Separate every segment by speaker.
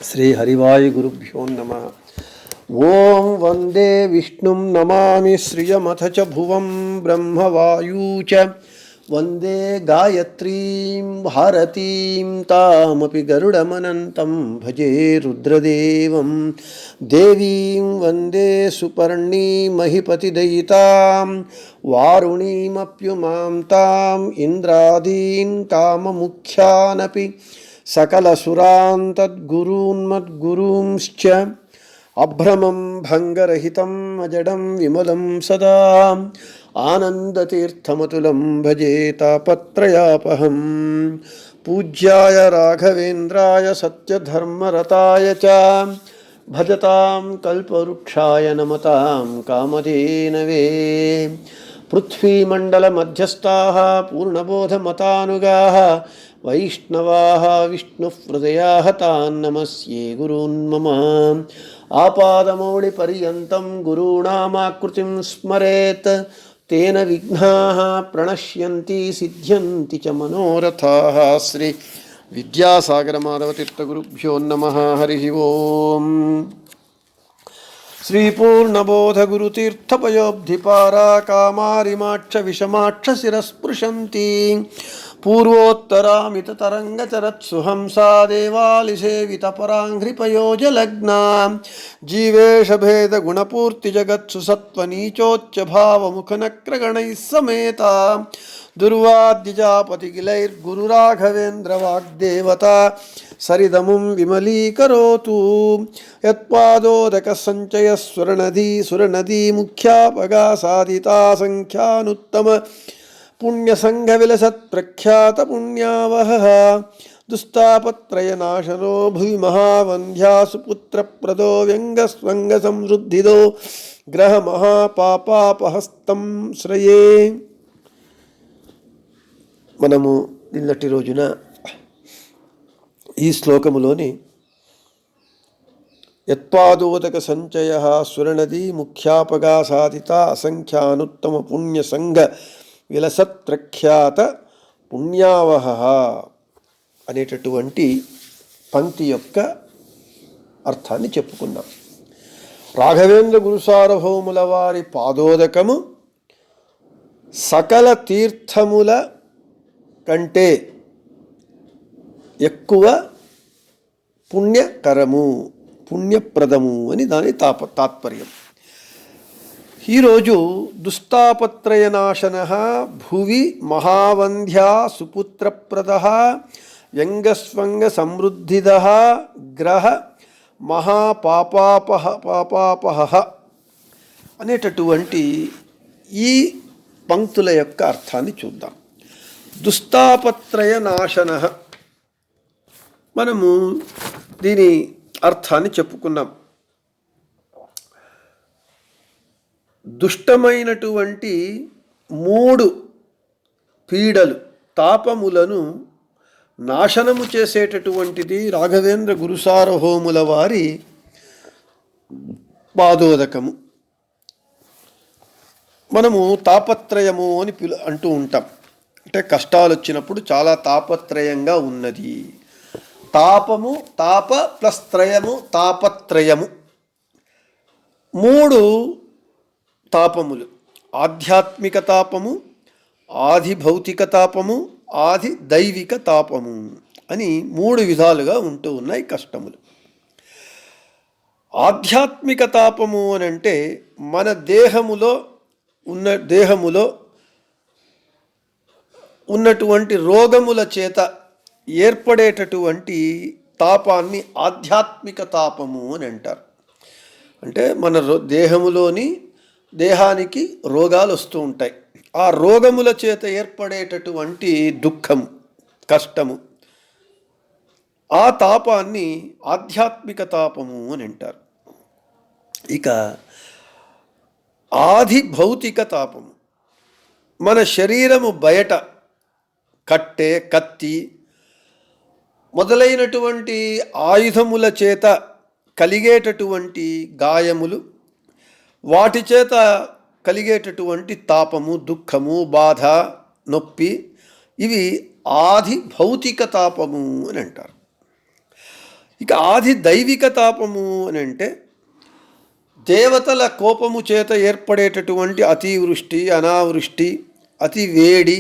Speaker 1: श्रीहरिवायुगुरुभ्यो नमः। ॐ वन्दे विष्णुं नमामि श्रियमथ च भुवं ब्रह्मवायू च वन्दे गायत्रीं भारतीं तामपि गरुडमनन्तं भजे रुद्रदेवं देवीं वन्दे सुपर्णीमहिपतिदयितां वारुणीमप्युमां ताम् इन्द्रादीन् काममुख्यानपि सकलसुरान् तद्गुरून्मद्गुरूंश्च अभ्रमं भङ्गरहितम् अजडं विमलं सदा आनन्दतीर्थमतुलं भजे तापत्रयापहं। पूज्याय राघवेन्द्राय सत्यधर्मरताय च भजतां कल्पवृक्षाय नमतां कामधेनवे। पृथ्वीमण्डलमध्यस्थाः पूर्णबोधमतानुगाः वैष्णवाः विष्णुहृदयाः तान् नमस्ये गुरून् मम। आपादमौलिपर्यन्तं गुरूणामाकृतिं स्मरेत् तेन विघ्नाः प्रणश्यन्ति सिद्ध्यन्ति च मनोरथाः। श्री विद्यासागरमाधवतीर्थगुरुभ्यो नमः। हरिः ओम्। श्रीपूर्णबोधगुरुतीर्थपयोब्धिपारा कामारिमाक्ष विषमाक्ष शिरस्पृशन्ति पूर्वोत्तरामिततरङ्गचरत्सुहंसा देवालिसेवितपराङ्घ्रिपयोजलग्ना जीवेशभेदगुणपूर्तिजगत्सु सत्त्वनीचोच्चभावमुखनक्रगणैः समेता दुर्वाद्यजापतिकिलैर्गुरुराघवेन्द्रवाग्देवता सरिदमुं विमलीकरोतु। यत्पादोदकसञ्चयः सुरनदी मुख्यापगा साधिता सङ्ख्यानुत्तम पुण्यसङ्घविलसत्प्रख्यातपुण्यावहः दुस्तापत्रयनाशनो भुवि महावन्ध्यासु पुत्रप्रदो व्यङ्गस्वङ्गसंवृद्धिदो ग्रहमहापापापहस्तं श्रये। మనము నిన్నటి రోజున ఈ శ్లోకములోని యత్పాదోదక సంచయ సురనది ముఖ్యాపగా సాధిత అసంఖ్యానుత్తమ పుణ్య సంఘ విలసత్ ప్రఖ్యాత పుణ్యావహ అనేటటువంటి పంక్తి యొక్క అర్థాన్ని చెప్పుకున్నాం. రాఘవేంద్ర గురుసార్వభౌముల వారి పాదోదకము సకల తీర్థముల కంటే ఎక్కువ పుణ్యకరము పుణ్యప్రదము అని దాని తాత్పర్యం. ఈరోజు దుస్తాపత్రయనాశన భువి మహావంధ్యా సుపుత్రప్రద వ్యంగస్వంగ సమృద్ధిద గ్రహ పాపాపహ అనేటటువంటి ఈ పంక్తుల యొక్క అర్థాన్ని చూద్దాం. దుస్తాపత్రయనాశన, మనము దీని అర్థాన్ని చెప్పుకున్నాం. దుష్టమైనటువంటి 3 పీడలు తాపములను నాశనము చేసేటటువంటిది రాఘవేంద్ర గురుసార్వభౌముల వారి పాదోదకము. మనము తాపత్రయము అని అంటూ ఉంటాం. అంటే కష్టాలు వచ్చినప్పుడు చాలా తాపత్రయంగా ఉన్నది. తాపము, తాప ప్లస్ త్రయము, తాపత్రయము. 3 తాపములు: ఆధ్యాత్మిక తాపము, ఆది భౌతిక తాపము, ఆది దైవిక తాపము అని 3 విధాలుగా ఉంటూ ఉన్నాయి కష్టములు. ఆధ్యాత్మిక తాపము అని అంటే మన దేహములో ఉన్నటువంటి రోగముల చేత ఏర్పడేటటువంటి తాపాన్ని ఆధ్యాత్మిక తాపము అని అంటారు. అంటే మన దేహానికి రోగాలు వస్తూ ఉంటాయి. ఆ రోగముల చేత ఏర్పడేటటువంటి దుఃఖము, కష్టము, ఆ తాపాన్ని ఆధ్యాత్మిక తాపము అని అంటారు. ఇక ఆది భౌతిక తాపము, మన శరీరము బయట కట్టె, కత్తి మొదలైనటువంటి ఆయుధముల చేత కలిగేటటువంటి గాయములు, వాటి చేత కలిగేటటువంటి తాపము, దుఃఖము, బాధ, నొప్పి, ఇవి ఆది భౌతిక తాపము అని అంటారు. ఇక ఆది దైవిక తాపము అని అంటే దేవతల కోపము చేత ఏర్పడేటటువంటి అతివృష్టి, అనావృష్టి, అతి వేడి,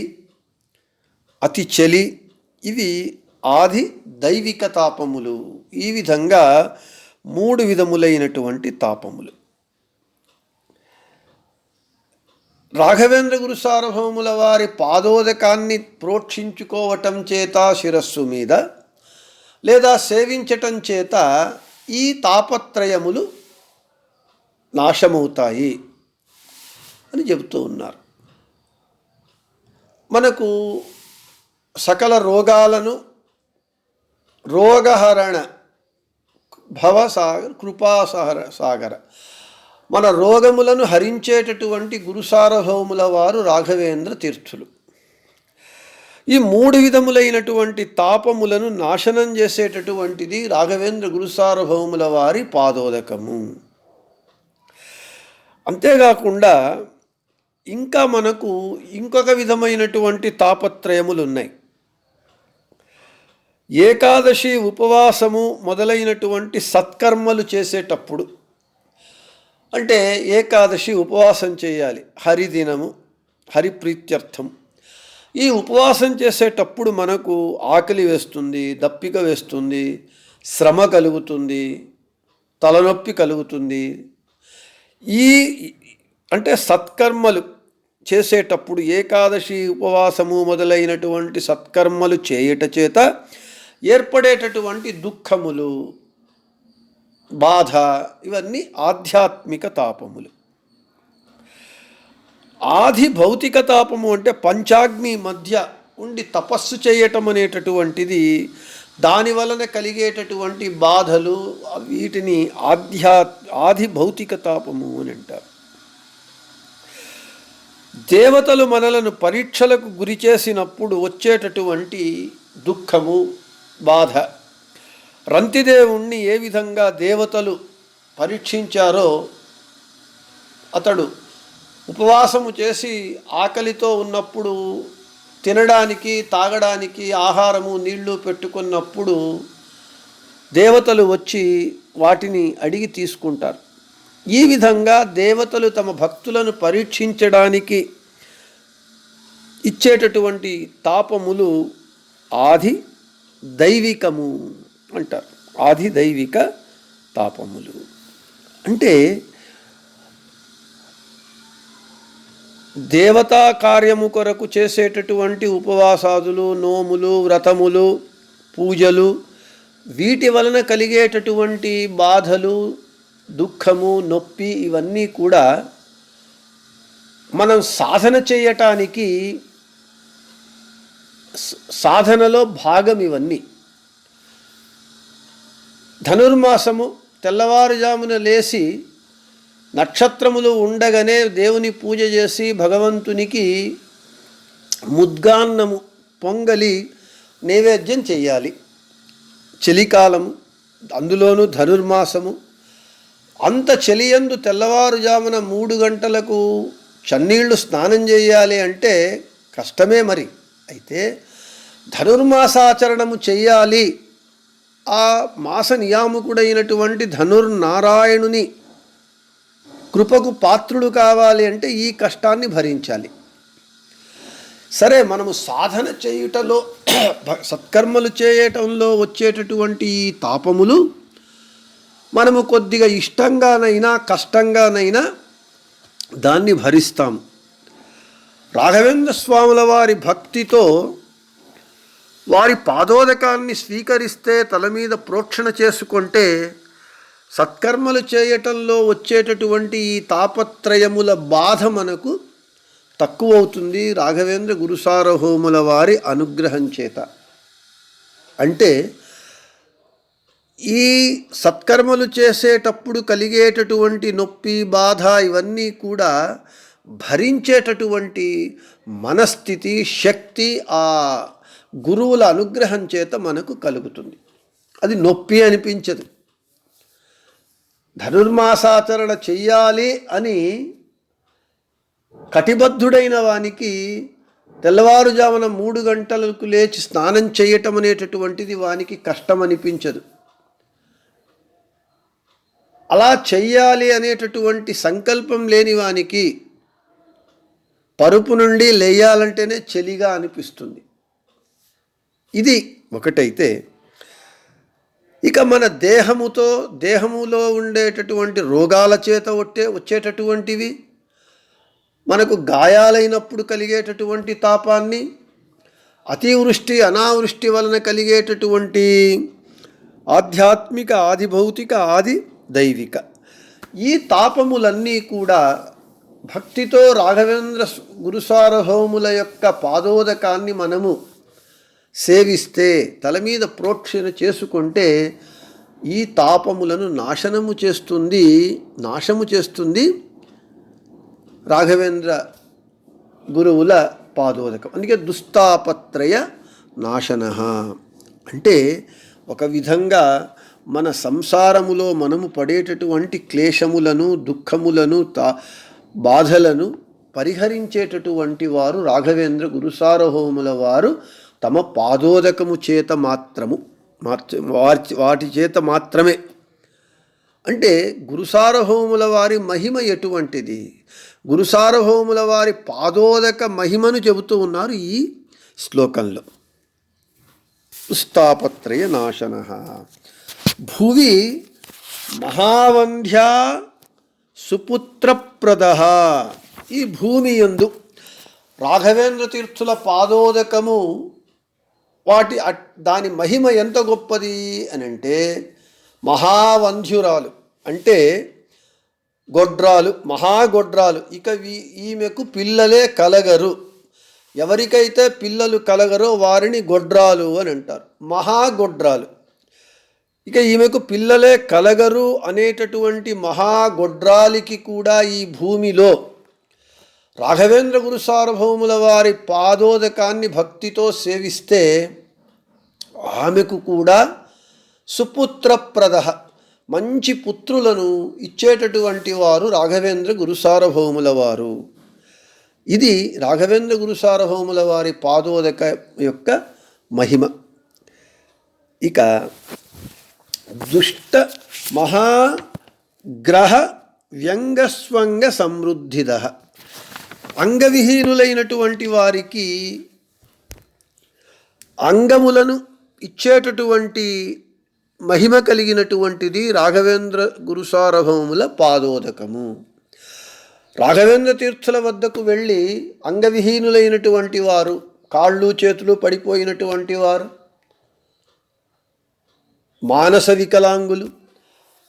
Speaker 1: అతి చలి, ఇవి ఆది దైవిక తాపములు. ఈ విధంగా 3 విధములైనటువంటి తాపములు. రాఘవేంద్ర గురు సార్వభౌముల వారి పాదోదకాన్ని ప్రోక్షించుకోవటం చేత శిరస్సు మీద, లేదా సేవించటం చేత ఈ తాపత్రయములు నాశమవుతాయి అని చెబుతూ ఉన్నారు. మనకు సకల రోగాలను రోగహరణ భవసాగర కృపాసాగర మన రోగములను హరించేటటువంటి గురు సార్వభౌముల వారు రాఘవేంద్ర తీర్థులు. ఈ 3 విధములైనటువంటి తాపములను నాశనం చేసేటటువంటిది రాఘవేంద్ర గురు సార్వభౌముల వారి పాదోదకము. అంతేకాకుండా ఇంకా మనకు ఇంకొక విధమైనటువంటి తాపత్రయములు ఉన్నాయి. ఏకాదశి ఉపవాసము మొదలైనటువంటి సత్కర్మలు చేసేటప్పుడు, అంటే ఏకాదశి ఉపవాసం చేయాలి, హరిదినము, హరిప్రీత్యర్థం. ఈ ఉపవాసం చేసేటప్పుడు మనకు ఆకలి వేస్తుంది, దప్పిక వేస్తుంది, శ్రమ కలుగుతుంది, తలనొప్పి కలుగుతుంది. ఈ అంటే సత్కర్మలు చేసేటప్పుడు, ఏకాదశి ఉపవాసము మొదలైనటువంటి సత్కర్మలు చేయుట చేత ఏర్పడేటటువంటి దుఃఖములు, బాధ, ఇవన్నీ ఆధ్యాత్మిక తాపములు. ఆది భౌతిక తాపము అంటే పంచాగ్ని మధ్య ఉండి తపస్సు చేయటం అనేటటువంటిది, దాని వలన కలిగేటటువంటి బాధలు, వీటిని ఆది భౌతిక తాపము అని అంటారు. దేవతలు మనలను పరీక్షలకు గురి చేసినప్పుడు వచ్చేటటువంటి దుఃఖము, బాధ. రంతిదేవుణ్ణి ఏ విధంగా దేవతలు పరీక్షించారో, అతడు ఉపవాసము చేసి ఆకలితో ఉన్నప్పుడు తినడానికి, తాగడానికి ఆహారము, నీళ్లు పెట్టుకున్నప్పుడు దేవతలు వచ్చి వాటిని అడిగి తీసుకుంటారు. ఈ విధంగా దేవతలు తమ భక్తులను పరీక్షించడానికి ఇచ్చేటటువంటి తాపములు ఆది దైవికము అంటారు. ఆది దైవిక తాపములు అంటే దేవతా కార్యము కొరకు చేసేటటువంటి ఉపవాసాదులు, నోములు, వ్రతములు, పూజలు, వీటి వలన కలిగేటటువంటి బాధలు, దుఃఖము, నొప్పి, ఇవన్నీ కూడా మనం సాధన చేయటానికి సాధనలో భాగం. ఇవన్నీ ధనుర్మాసము తెల్లవారుజామున లేచి నక్షత్రములు ఉండగానే దేవుని పూజ చేసి భగవంతునికి ముద్గాన్నము, పొంగలి నైవేద్యం చేయాలి. చలికాలము, అందులోనూ ధనుర్మాసము, అంత చలియందు తెల్లవారుజామున 3 గంటలకు చన్నీళ్లు స్నానం చేయాలి అంటే కష్టమే మరి. అయితే ధనుర్మాసాచరణము చెయ్యాలి, ఆ మాస నియామకుడైనటువంటి ధనుర్నారాయణుని కృపకు పాత్రుడు కావాలి అంటే ఈ కష్టాన్ని భరించాలి. సరే, మనము సాధన చేయుటలో, సత్కర్మలు చేయటంలో వచ్చేటటువంటి ఈ తాపములు మనము కొద్దిగా ఇష్టంగానైనా కష్టంగానైనా దాన్ని భరిస్తాం. రాఘవేంద్ర స్వాముల వారి భక్తితో వారి పాదోదకాన్ని స్వీకరిస్తే, తల మీద ప్రోక్షణ చేసుకుంటే, సత్కర్మలు చేయటంలో వచ్చేటటువంటి ఈ తాపత్రయముల బాధ మనకు తక్కువవుతుంది రాఘవేంద్ర గురు సార్వభౌముల వారి అనుగ్రహం చేత. అంటే ఈ సత్కర్మలు చేసేటప్పుడు కలిగేటటువంటి నొప్పి, బాధ, ఇవన్నీ కూడా భరించేటటువంటి మనస్థితి, శక్తి ఆ గురువుల అనుగ్రహం చేత మనకు కలుగుతుంది. అది నొప్పి అనిపించదు. ధనుర్మాసాచరణ చెయ్యాలి అని కటిబద్ధుడైన వానికి తెల్లవారుజామున 3 గంటలకు లేచి స్నానం చేయటం అనేటటువంటిది వానికి కష్టం అనిపించదు. అలా చెయ్యాలి అనేటటువంటి సంకల్పం లేని వానికి పరుపు నుండి లేయాలంటేనే చలిగా అనిపిస్తుంది. ఇది ఒకటైతే, ఇక మన దేహములో ఉండేటటువంటి రోగాల చేత వచ్చేటటువంటివి, మనకు గాయాలైనప్పుడు కలిగేటటువంటి తాపాన్ని, అతివృష్టి అనావృష్టి వలన కలిగేటటువంటి ఆధ్యాత్మిక, ఆది భౌతిక, ఆది దైవిక ఈ తాపములన్నీ కూడా భక్తితో రాఘవేంద్ర గురుసార్వభౌముల యొక్క పాదోదకాన్ని మనము సేవిస్తే, తల మీద ప్రోక్షణ చేసుకుంటే ఈ తాపములను నాశము చేస్తుంది రాఘవేంద్ర గురువుల పాదోదకం. అందుకే దుస్తాపత్రయ నాశన అంటే ఒక విధంగా మన సంసారములో మనము పడేటటువంటి క్లేశములను, దుఃఖములను, బాధలను పరిహరించేటటువంటి వారు రాఘవేంద్ర గురుసార్వభౌముల వారు తమ పాదోదకము చేత వాటి చేత మాత్రమే. అంటే గురుసార్వభౌముల వారి మహిమ ఎటువంటిది, గురుసార్వభౌముల వారి పాదోదక మహిమను చెబుతూ ఉన్నారు ఈ శ్లోకంలో. దుస్తాపత్రయ నాశన భువి మహావంధ్యా సుపుత్రప్రద. ఈ భూమి యందు రాఘవేంద్ర తీర్థుల పాదోదకము దాని మహిమ ఎంత గొప్పది అని అంటే, మహావంధ్యురాలు అంటే గొడ్రాలు, మహాగొడ్రాలు. ఇక ఈమెకు పిల్లలే కలగరు. ఎవరికైతే పిల్లలు కలగరో వారిని గొడ్రాలు అని అంటారు, మహాగొడ్రాలు. ఇక ఈమెకు పిల్లలే కలగరు అనేటటువంటి మహాగొడ్రాలికి కూడా ఈ భూమిలో రాఘవేంద్ర గురుసార్వభౌముల వారి పాదోదకాన్ని భక్తితో సేవిస్తే ఆమెకు కూడా సుపుత్రప్రద, మంచి పుత్రులను ఇచ్చేటటువంటి వారు రాఘవేంద్ర గురుసార్వభౌముల వారు. ఇది రాఘవేంద్ర గురుసార్వభౌముల వారి పాదోదక యొక్క మహిమ. ఇక దుష్ట మహాగ్రహ వ్యంగస్వంగ సమృద్ధిద. అంగవిహీనులైనటువంటి వారికి అంగములను ఇచ్చేటటువంటి మహిమ కలిగినటువంటిది రాఘవేంద్ర గురుసార్వభౌముల పాదోదకము. రాఘవేంద్ర తీర్థుల వద్దకు వెళ్ళి అంగవిహీనులైనటువంటి వారు, కాళ్ళు చేతులు పడిపోయినటువంటి వారు, మానస వికలాంగులు,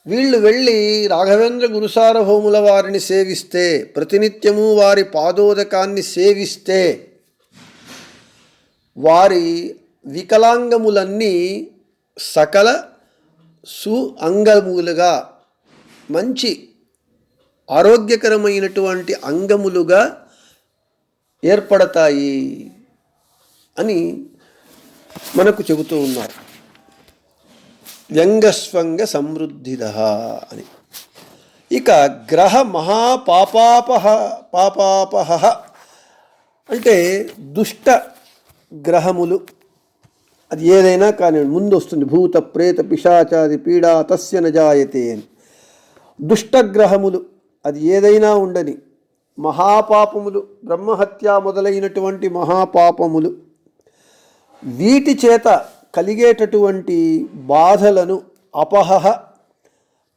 Speaker 1: వీళ్ళు వెళ్ళి రాఘవేంద్ర గురుసార్వభౌముల వారిని సేవిస్తే, ప్రతినిత్యము వారి పాదోదకాన్ని సేవిస్తే వారి వికలాంగములన్నీ సకల అంగములుగా, మంచి ఆరోగ్యకరమైనటువంటి అంగములుగా ఏర్పడతాయి అని మనకు చెబుతూ ఉన్నారు. వ్యంగస్వంగ సమృద్ధిద అని. ఇక గ్రహ పాపాపహ అంటే దుష్ట గ్రహములు, అది ఏదైనా కానీ ముందు వస్తుంది, భూత ప్రేత పిశాచాది పీడా తస్య నజాయతే అని. దుష్టగ్రహములు అది ఏదైనా ఉండని, మహాపాపములు, బ్రహ్మహత్య మొదలైనటువంటి మహాపాపములు, వీటి చేత కలిగేటటువంటి బాధలను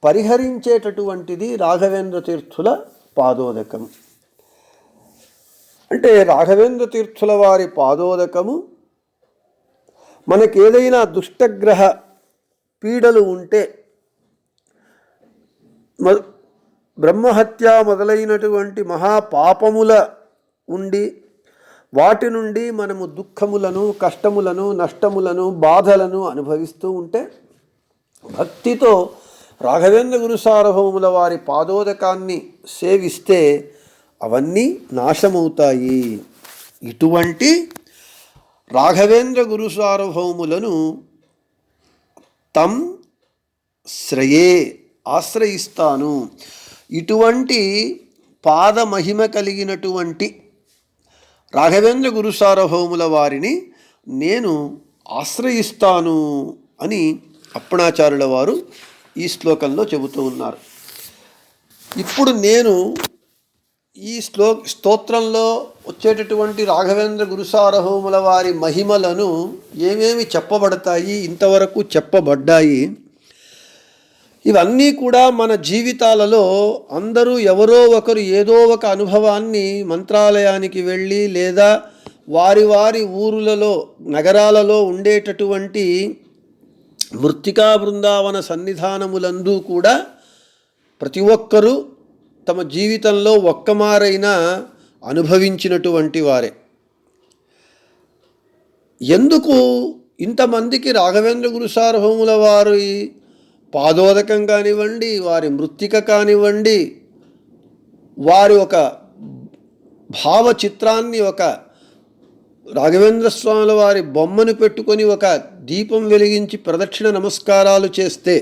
Speaker 1: పరిహరించేటటువంటిది రాఘవేంద్ర తీర్థుల పాదోదకం. అంటే రాఘవేంద్ర తీర్థుల వారి పాదోదకము మనకేదైనా దుష్టగ్రహ పీడలు ఉంటే, బ్రహ్మహత్య మొదలైనటువంటి మహాపాపముల ఉండి వాటి నుండి మనము దుఃఖములను, కష్టములను, నష్టములను, బాధలను అనుభవిస్తూ ఉంటే భక్తితో రాఘవేంద్ర గురుసార్వభౌముల వారి పాదోదకాన్ని సేవిస్తే అవన్నీ నాశమవుతాయి. ఇటువంటి రాఘవేంద్ర గురుసార్వభౌములను తం శ్రయే ఆశ్రయిస్తాను. ఇటువంటి పాదమహిమ కలిగినటువంటి రాఘవేంద్ర గురుసార్వభౌముల వారిని నేను ఆశ్రయిస్తాను అని అప్పణాచార్యుల వారు ఈ శ్లోకంలో చెబుతూ ఉన్నారు. ఇప్పుడు నేను ఈ స్తోత్రంలో వచ్చేటటువంటి రాఘవేంద్ర గురుసార్వభౌముల వారి మహిమలను ఏమేమి చెప్పబడతాయి, ఇంతవరకు చెప్పబడ్డాయి, ఇవన్నీ కూడా మన జీవితాలలో అందరూ ఎవరో ఒకరు ఏదో ఒక అనుభవాన్ని మంత్రాలయానికి వెళ్ళి లేదా వారి వారి ఊరులలో నగరాలలో ఉండేటటువంటి మృత్తికా బృందావన సన్నిధానములందు కూడా ప్రతి ఒక్కరూ తమ జీవితంలో ఒక్కమారైనా అనుభవించినటువంటి వారే. ఎందుకు ఇంతమందికి రాఘవేంద్ర గురుసార్వభౌముల వారి పాదోదకం కానివ్వండి, వారి మృత్తిక కానివ్వండి, వారి ఒక భావచిత్రాన్ని, ఒక రాఘవేంద్ర స్వాముల వారి బొమ్మను పెట్టుకొని ఒక దీపం వెలిగించి ప్రదక్షిణ నమస్కారాలు చేస్తే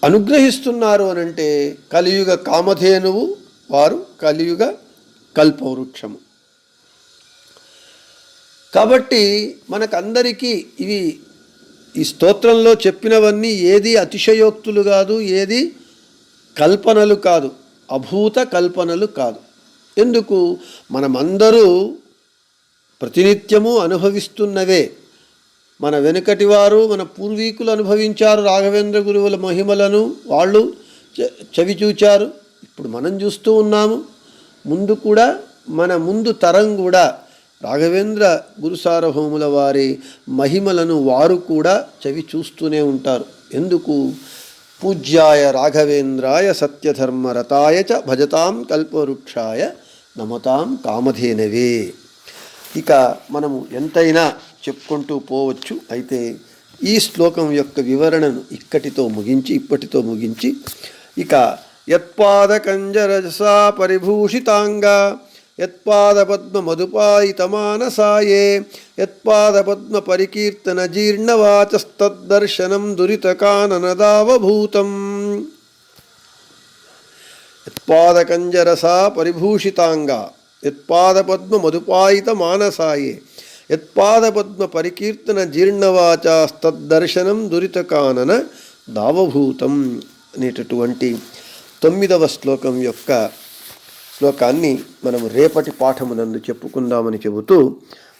Speaker 1: అనుగ్రహిస్తున్నారు అనంటే కలియుగ కామధేనువు వారు, కలియుగ కల్పవృక్షము. కాబట్టి మనకందరికీ ఇవి ఈ స్తోత్రంలో చెప్పినవన్నీ ఏది అతిశయోక్తులు కాదు, ఏది కల్పనలు కాదు, అభూత కల్పనలు కాదు. ఎందుకు? మనమందరూ ప్రతినిత్యము అనుభవిస్తున్నవే. మన వెనుకటి వారు, మన పూర్వీకులు అనుభవించారు రాఘవేంద్ర గురువుల మహిమలను, వాళ్ళు చవి చూచారు, ఇప్పుడు మనం చూస్తూ ఉన్నాము. ముందు కూడా మన ముందు తరం కూడా రాఘవేంద్ర గురుసార్వభౌముల వారి మహిమలను వారు కూడా చవి చూస్తూనే ఉంటారు. ఎందుకు? పూజ్యాయ రాఘవేంద్రాయ సత్యధర్మరతాయ చ భజతాం కల్పవృక్షాయ నమతాం కామధేనవే. ఇక మనము ఎంతైనా చెప్పుకుంటూ పోవచ్చు. అయితే ఈ శ్లోకం యొక్క వివరణను ఇప్పటితో ముగించి ఇక యత్పాదకంజరజసా పరిభూషితాంగా యత్పాదపద్మ మధుపాయితమానసాయే యత్పాదపద్మ పరికీర్తన జీర్ణవాచస్తద్దర్శనం దురితకాననదావభూతం. యత్పాదకంజరసా పరిభూషితాంగా యత్పాదపద్మ మధుపాయితమానసాయే యత్పాదపద్మ పరికీర్తన జీర్ణవాచస్తద్దర్శనం దురితకానన దావభూతం అనేటటువంటి 9వ శ్లోకం యొక్క శ్లోకాన్ని మనము రేపటి పాఠమునందు చెప్పుకుందామని చెబుతూ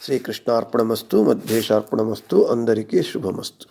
Speaker 1: శ్రీకృష్ణార్పణమస్తు, మధ్యేశార్పణమస్తు, అందరికీ శుభమస్తు.